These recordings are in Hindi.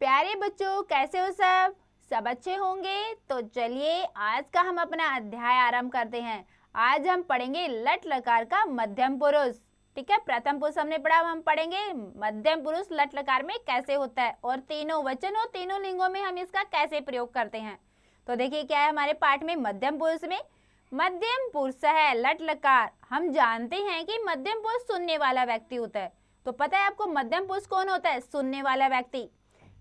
प्यारे बच्चों, कैसे हो सब? सब अच्छे होंगे। तो चलिए आज का हम अपना अध्याय आरंभ करते हैं। आज हम पढ़ेंगे लट लकार का मध्यम पुरुष। ठीक है, प्रथम पुरुष हमने पढ़ा, हम पढ़ेंगे मध्यम पुरुष लट लकार में कैसे होता है और तीनों वचन और तीनों लिंगों में हम इसका कैसे प्रयोग करते हैं। तो देखिए क्या है हमारे पाठ में मध्यम पुरुष में। मध्यम पुरुष है लट लकार। हम जानते हैं कि मध्यम पुरुष सुनने वाला व्यक्ति होता है। तो पता है आपको मध्यम पुरुष कौन होता है? सुनने वाला व्यक्ति।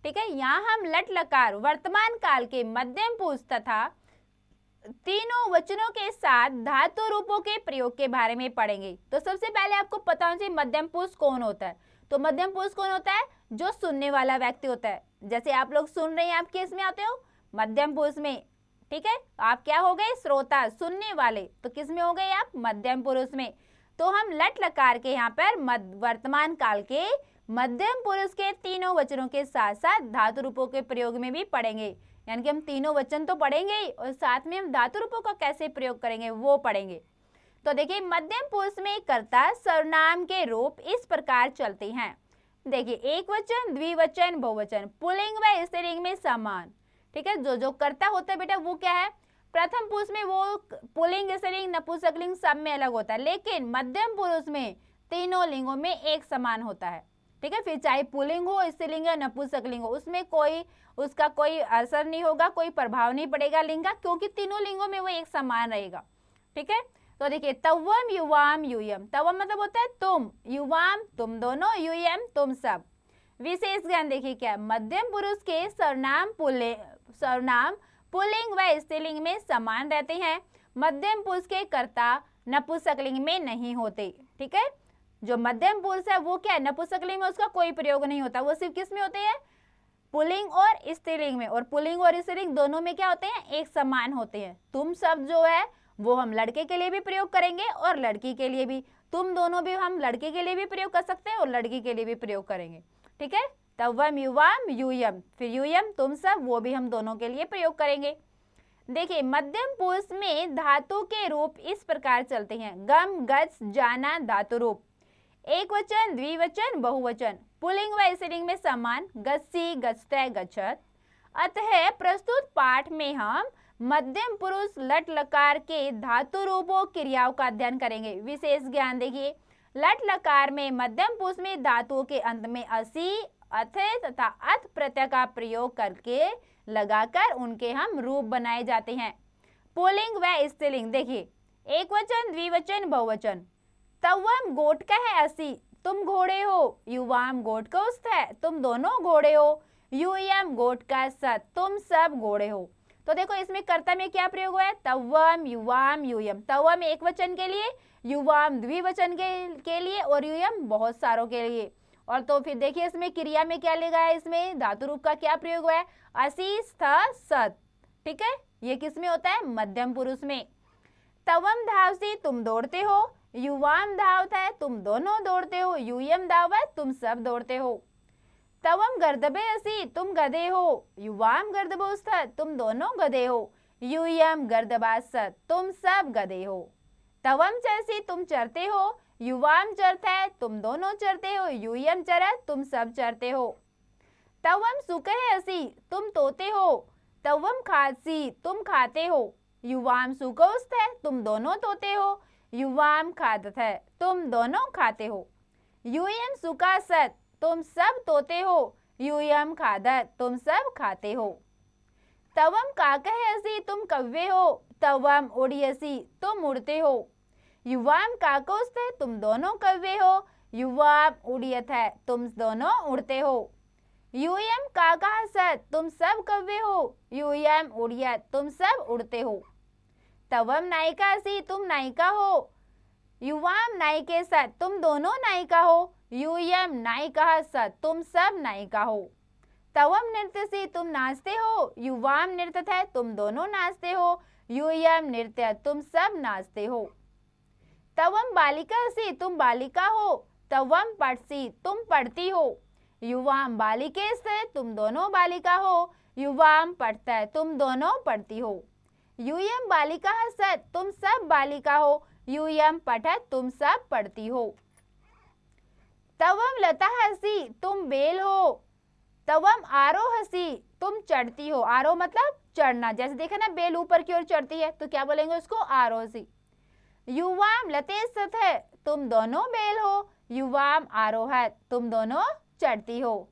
ठीक है, यहाँ हम लट लकार वर्तमान काल के मध्यम पुरुष तथा तीनों वचनों के साथ धातु रूपों के प्रयोग के बारे में पढ़ेंगे। तो सबसे पहले आपको पता होना चाहिए मध्यम पुरुष कौन होता है। तो मध्यम पुरुष कौन होता है? जो सुनने वाला व्यक्ति होता है। जैसे आप लोग सुन रहे हैं, आप किस में आते हो? मध्यम पुरुष में। ठीक है, आप क्या हो गए? श्रोता, सुनने वाले। तो किस में हो गए आप? मध्यम पुरुष में। तो हम लट लकार के यहाँ पर वर्तमान काल के मध्यम पुरुष के तीनों वचनों के साथ साथ धातु रूपों के प्रयोग में भी पढ़ेंगे। यानी कि हम तीनों वचन तो पढ़ेंगे और साथ में हम धातु रूपों का कैसे प्रयोग करेंगे वो पढ़ेंगे। तो देखिए मध्यम पुरुष में कर्ता सर्वनाम के रूप इस प्रकार चलते हैं। देखिए एक वचन, द्विवचन, बहुवचन, पुल्लिंग व स्त्रीलिंग में समान। ठीक है, जो कर्ता होता है बेटा वो क्या है? प्रथम पुरुष में वो पुल्लिंग, स्त्रीलिंग, नपुंसकलिंग सब में अलग होता है, लेकिन मध्यम पुरुष में तीनों लिंगों में एक समान होता है। ठीक है, फिर चाहे पुल्लिंग हो, स्त्रीलिंग या नपुंसकलिंग हो, उसमें उसका कोई असर नहीं होगा, कोई प्रभाव नहीं पड़ेगा लिंग का, क्योंकि तीनों लिंगों में वो एक समान रहेगा। ठीक है, तो देखिए तव्वम, युवाम, यूयम। तव्वम मतलब होता है तुम, युवाम तुम दोनों, यूयम तुम सब। विशेष ज्ञान देखिए क्या है? मध्यम पुरुष के सर्वनाम पुल्लिंग व स्त्रीलिंग में समान रहते हैं। मध्यम पुरुष के कर्ता नपुंसकलिंग में नहीं होते। ठीक है, जो मध्यम पुरुष है वो क्या है? नपुंसकलिंग में उसका कोई प्रयोग नहीं होता, वो सिर्फ किस में होते हैं? पुल्लिंग और स्त्रीलिंग में। और पुल्लिंग और स्त्रीलिंग दोनों में क्या होते हैं? एक समान होते हैं। तुम सब जो है वो हम लड़के के लिए भी प्रयोग करेंगे और लड़की के लिए भी। तुम दोनों भी हम लड़के के लिए भी प्रयोग कर सकते हैं और लड़की के लिए भी प्रयोग करेंगे। ठीक है, तव्वम, युवाम, यूयम, फिर यूयम तुम सब, वो भी हम दोनों के लिए प्रयोग करेंगे। देखिए मध्यम पुरुष में धातु के रूप इस प्रकार चलते हैं। गम, गच, जाना धातु रूप। एक वचन, द्विवचन, बहुवचन, पुल्लिंग व स्त्रीलिंग में समान। गच्छी, गच्छते, गच्छत। अतः प्रस्तुत पाठ में हम मध्यम पुरुष लट लकार के धातु रूपों क्रियाओं का अध्ययन करेंगे। विशेष ज्ञान देखिए लट लकार में मध्यम पुरुष में धातुओं के अंत में असी, अथ तथा अथ प्रत्यय का प्रयोग करके लगाकर उनके हम रूप बनाए जाते हैं। पुल्लिंग व स्त्रीलिंग देखिए एक वचन, द्विवचन, बहुवचन। तव्वम गोट का है असी, तुम घोड़े हो। युवाम गोट का उस्त है, तुम दोनों घोड़े हो। यूयम गोट का सत, तुम सब घोड़े हो। तो देखो इसमें कर्ता में क्या प्रयोग हुआ है? तव्वम, युवाम, यूयम। तव्वम एक वचन के लिए, युवाम द्विवचन के लिए और यूयम बहुत सारों के लिए। और तो फिर देखिए इसमें क्रिया में क्या लगा है? इसमें धातु रूप का क्या प्रयोग हुआ है? असी, स्थ, सत। ठीक है, ये किस में होता है? मध्यम पुरुष में। तव्वम धावसी, तुम दौड़ते हो। युवाम धावत है, तुम दोनों दौड़ते हो। यूयम धावत, तुम सब दौड़ते हो। तव्वम गर्दभे असी, तुम गधे हो। युवाम गर्दभोस्त, तुम दोनों गधे हो। यूयम गर्दभासत, तुम सब गधे हो। तव्वम चरसी, तुम चरते हो। युवाम चरत है, तुम दोनों चरते हो। यूयम चरत, तुम सब चरते हो। तव्वम सुकह असी, तुम तोते हो। तव्वम खादसी, तुम खाते हो। युवाम सुकौस्त है, तुम दोनों तोते हो। युवाम खादत है, तुम दोनों खाते हो। यूयम सुकासत, तुम सब तोते हो। यूयम खादत, तुम सब खाते हो। तव्वम काकह असी, तुम कव्वे हो। तव्वम उड़ियसी, तुम उड़ते हो। युवाम काकोस्त है, तुम दोनों कव्वे हो। युवाम उड़ियत है, तुम दोनों उड़ते हो। यूयम काका सत, तुम सब कव्वे हो। यूयम उड़ियत, तुम सब उड़ते हो। तव्वम नायिका सी, तुम नायिका हो। युवाम नायिके सत, तुम दोनों नायिका हो। यूयम नायिका सत, तुम सब नायिका हो। तव्वम नृत्य सी, तुम नाचते हो। युवाम नृत्यत है, तुम दोनों नाचते हो। यूयम नृत्य, तुम सब नाचते हो। तव्वम बालिका सी, तुम बालिका हो। तव्वम पठसी, तुम पढ़ती हो। युवाम बालिके से, तुम दोनों बालिका हो। युवाम पढ़ता, तुम दोनों पढ़ती हो। यूयम बालिका सत, तुम सब बालिका हो। यूयम पठत, तुम सब पढ़ती हो। तवम लता हसी, तुम बेल हो। तवम आरोहसी, तुम चढ़ती हो। आरोह मतलब चढ़ना, जैसे देखा ना बेल ऊपर की ओर चढ़ती है तो क्या बोलेंगे उसको, आरोहसी। युवाम लते सतह, तुम दोनों बेल हो। युवाम आरोहत, तुम दोनों चढ़ती हो।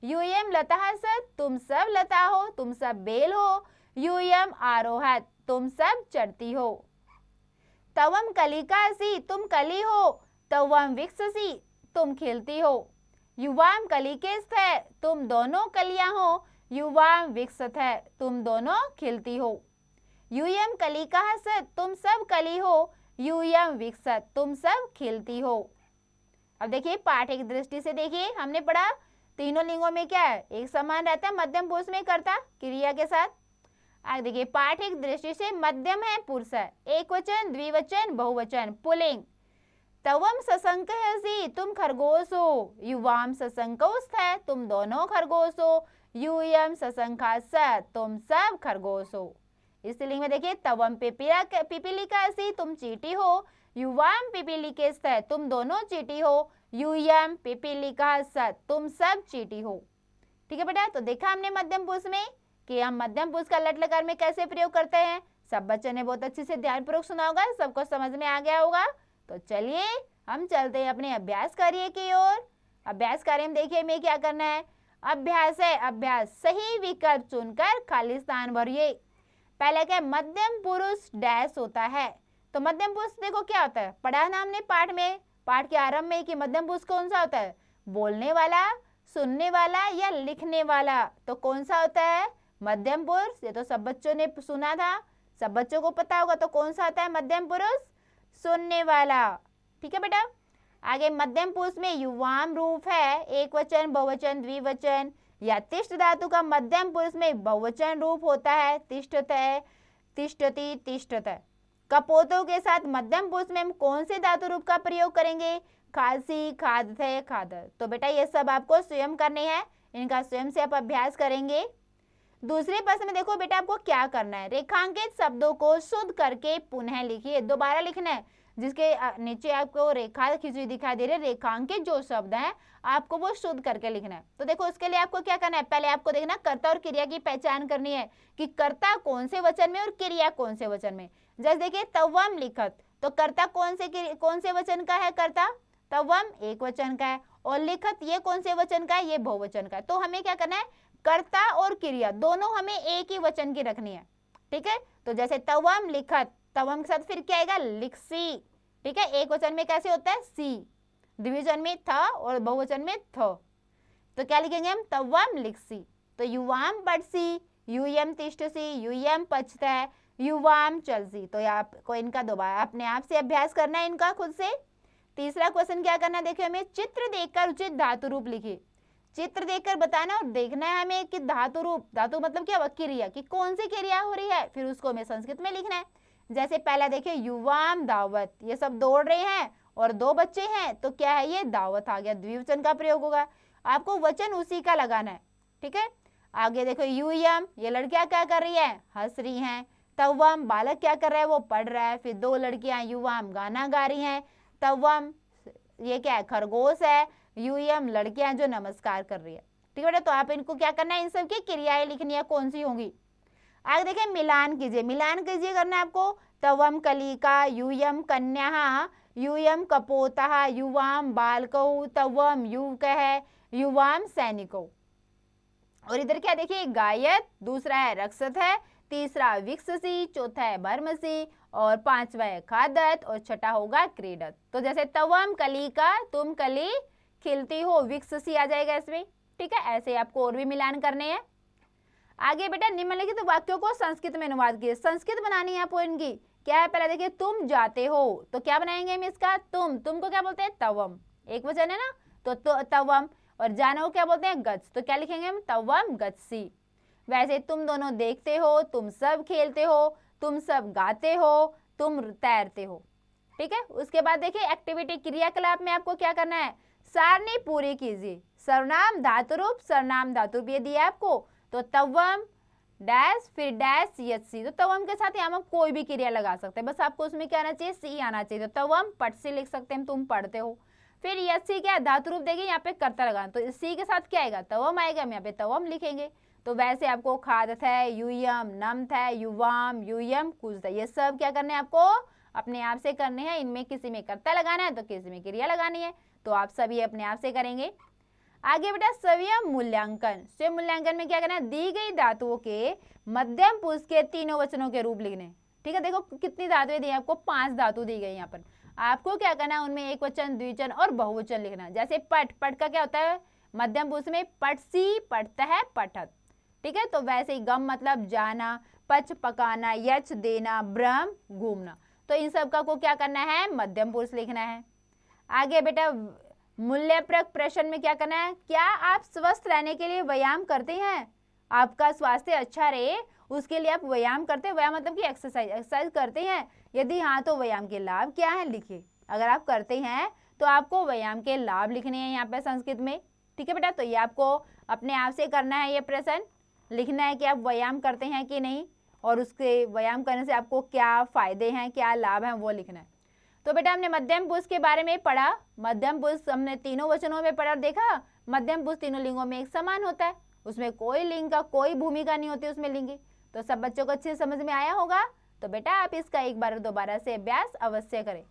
यूयम लता सत, तुम सब लता हो, तुम सब बेल हो। यूयम आरोहत, तुम सब चढ़ती हो। तवम कलिकासी, तुम कली हो। तवम विकससी, तुम खिलती हो। युवाम कलिकेस्थ है, तुम दोनों कलियां हो। युवाम विकसत है, तुम दोनों खिलती हो। यूयम कलिका सत, तुम सब कली हो। यूयम विकसत, तुम सब खिलती हो। अब देखिए पाठ एक दृष्टि से देखिए, हमने पढ़ा तीनों लिंगों में क्या है, एक समान रहता है मध्यम पुरुष में कर्ता क्रिया के साथ। आगे देखिए पाठ एक दृष्टि से मध्यम है, पुरुष है, एक वचन, द्विवचन, बहुवचन, पुल्लिंग। तवम सशंकसी, तुम खरगोश हो। युवाम सशंकोस्थ है, तुम दोनों खरगोश हो। यूयम सशंकास, तुम सब खरगोश हो। इस लिंग में देखिए तवम पिपीलिकासी, तुम चींटी हो। युवाम पिपीलिकेस्थ है, तुम दोनों चींटी हो। यूयम पिपीलिकास, तुम सब चींटी हो। ठीक है बेटा, तो देखा हमने मध्यम पुरुष में कि हम मध्यम पुरुष का लट लकार में कैसे प्रयोग करते हैं। सब बच्चों ने बहुत अच्छे से ध्यानपूर्वक सुना होगा, सबको समझ में आ गया होगा। तो चलिए हम चलते हैं अपने अभ्यास कार्य की ओर। अभ्यास कार्य में देखिए हमें क्या करना है। अभ्यास है, अभ्यास, सही विकल्प चुनकर खाली स्थान भरिए। पहले क्या, मध्यम पुरुष डैश होता है। तो मध्यम पुरुष देखो क्या होता है, पढ़ा ना हमने पाठ में, पाठ के आरंभ में कि मध्यम पुरुष कौन सा होता है, बोलने वाला, सुनने वाला या लिखने वाला। तो कौन सा होता है मध्यम पुरुष, ये तो सब बच्चों ने सुना था, सब बच्चों को पता होगा। तो कौन सा होता है मध्यम पुरुष, सुनने वाला। ठीक है बेटा, आगे मध्यम पुरुष में युवाम रूप है, एक वचन, बहुवचन, द्विवचन या तिष्ठ धातु का मध्यम पुरुष में बहुवचन रूप होता है, तिष्ठतः, तिष्ठति, तिष्ठतः। कपोतों के साथ मध्यम पुरुष में हम कौन से धातु रूप का प्रयोग करेंगे, खासी, खादते, खादर। तो बेटा ये सब आपको स्वयं करने हैं, इनका स्वयं से आप अभ्यास करेंगे। दूसरे प्रश्न में देखो बेटा आपको क्या करना है, रेखांकित शब्दों को शुद्ध करके पुनः लिखिए। दोबारा लिखना है, जिसके नीचे आपको रेखा खींची दिखाई दे रही है, रेखांकित जो शब्द हैं आपको वो शुद्ध करके लिखना है। तो देखो उसके लिए आपको क्या करना है, पहले आपको देखना कर्ता और क्रिया की पहचान करनी है कि कर्ता कौन से वचन में और क्रिया कौन से वचन में। जैसे देखिए तवम लिखत, तो कर्ता कौन से वचन का है, कर्ता तवम एक वचन का है, और लिखत ये कौन से वचन का है, ये बहुवचन का है। तो हमें क्या करना है, कर्ता और क्रिया दोनों हमें एक ही वचन की रखनी है। ठीक है, तो जैसे तवम लिखत, तवम के साथ फिर क्या आएगा, लिखसी। ठीक है, एक वचन में कैसे होता है, सी, द्विवचन में था और बहुवचन में थ। तो क्या लिखेंगे हम, तवम लिखसी। तो युवाम पढ़सी, यूयम तिष्ठसी, यूयम पचता, युवाम चलसी। तो आपको इनका दोबारा अपने आप से अभ्यास करना है, इनका खुद से। तीसरा क्वेश्चन क्या करना है, देखिए हमें चित्र देखकर उचित धातु रूप लिखिए। चित्र देखकर बताना और देखना है हमें कि धातु रूप, धातु मतलब क्या, क्रिया की कौन सी क्रिया हो रही है, फिर उसको हमें संस्कृत में लिखना है। जैसे पहला देखिए युवाम दावत, ये सब दौड़ रहे हैं और दो बच्चे हैं, तो क्या है, ये दावत आ गया, द्विवचन का प्रयोग होगा। आपको वचन उसी का लगाना है। ठीक है, आगे देखो यूयम, ये लड़कियां क्या कर रही है, हंस रही हैं। तवम, बालक क्या कर रहा है, वो पढ़ रहा है। फिर दो लड़कियां युवाम गाना गा रही हैं। तवम ये क्या है, खरगोश है। यूयम लड़कियां जो नमस्कार कर रही है। ठीक है बेटा, तो आप इनको क्या करना है, इन सब की क्रियाएं लिखनी है, कौन सी होंगी। आगे देखिए मिलान कीजिए, मिलान कीजिए करना है आपको। तवम कलिका, यूयम कन्या, यूयम कपोता, युवाम बालकौ, तवम युवकः, युवाम सैनिकौ। और इधर क्या देखिए, गायत, दूसरा है रक्षत है, तीसरा विकससी, चौथा है बर्मसी, और पांचवा है खादत, और छठा होगा क्रीडत। तो जैसे तवम कलिका, तुम कली खिलती हो, विकससी आ जाएगा इसमें। ठीक है, ऐसे आपको और भी मिलान करने हैं। आगे बेटा निम्नलिखित तो वाक्यों को संस्कृत में अनुवाद कीजिए। संस्कृत बनानी है आपको इनकी। क्या है, पहले देखिए तुम जाते हो, तो क्या बनाएंगे हम इसका, तुमको क्या बोलते हैं, तवम, एक वचन है ना, तो तवम। और जाना को क्या बोलते हैं, गच्छ, तो क्या लिखेंगे हम, तवम गच्छसी। वैसे तुम दोनों देखते हो, तुम सब खेलते हो, तुम सब गाते हो, तुम तैरते हो। ठीक है, उसके बाद देखिए एक्टिविटी क्रियाकलाप में आपको क्या करना है, सारणी पूरी कीजिए। सर्वनाम धातु रूप, सर्वनाम धातु भी दिया आपको। तो तवम डैश फिर डैश यच सी। तो तवम के साथ यहाँ हम कोई भी क्रिया लगा सकते हैं, बस आपको उसमें क्या आना चाहिए, सी आना चाहिए। तो तवम पट से लिख सकते हैं, तुम पढ़ते हो। फिर यच सी क्या है, धातु रूप देंगे, यहाँ पे कर्ता लगाना, तो सी के साथ क्या आएगा, तवम आएगा, हम यहाँ पे तवम लिखेंगे। तो वैसे आपको खादत है, यूयम, नमत है, युवाम, यूयम, कुछ, ये सब क्या करने हैं आपको, अपने आप से करने हैं। इनमें किसी में कर्ता लगाना है तो किसी में क्रिया लगानी है, तो आप सभी अपने आप से करेंगे। आगे बेटा स्वयं मूल्यांकन। स्वयं मूल्यांकन में क्या करना है, दी गई धातुओं के मध्यम पुरुष के तीनों वचनों के रूप लिखने। ठीक है, देखो कितनी धातुएं दी, आपको 5 धातु दी गई यहाँ पर। आपको क्या करना है, उनमें एक वचन, द्विवचन और बहुवचन लिखना। जैसे पट, पट का क्या होता है, मध्यम पुरुष में पटसी, पढ़ता है, पठत। ठीक है, तो वैसे ही गम मतलब जाना, पच पकाना, यच देना, ब्रह्म घूमना। तो इन सब का को क्या करना है, मध्यम पुरुष लिखना है। आगे बेटा मूल्यप्रक प्रश्न में क्या करना है, क्या आप स्वस्थ रहने के लिए व्यायाम करते हैं, आपका स्वास्थ्य अच्छा रहे उसके लिए आप व्यायाम करते हैं। व्यायाम मतलब कि एक्सरसाइज करते हैं, यदि हाँ तो व्यायाम के लाभ क्या है लिखिए। अगर आप करते हैं तो आपको व्यायाम के लाभ लिखने हैं यहाँ पे संस्कृत में। ठीक है बेटा, तो ये आपको अपने आप से करना है, ये प्रश्न लिखना है कि आप व्यायाम करते हैं कि नहीं, और उसके व्यायाम करने से आपको क्या फायदे हैं, क्या लाभ हैं, वो लिखना है। तो बेटा हमने मध्यम पुरुष के बारे में पढ़ा। मध्यम पुरुष हमने तीनों वचनों में पढ़ा और देखा मध्यम पुरुष तीनों लिंगों में एक समान होता है, उसमें कोई लिंग का कोई भूमिका नहीं होती उसमें लिंगी। तो सब बच्चों को अच्छे से समझ में आया होगा। तो बेटा आप इसका एक बार दोबारा से अभ्यास अवश्य करें।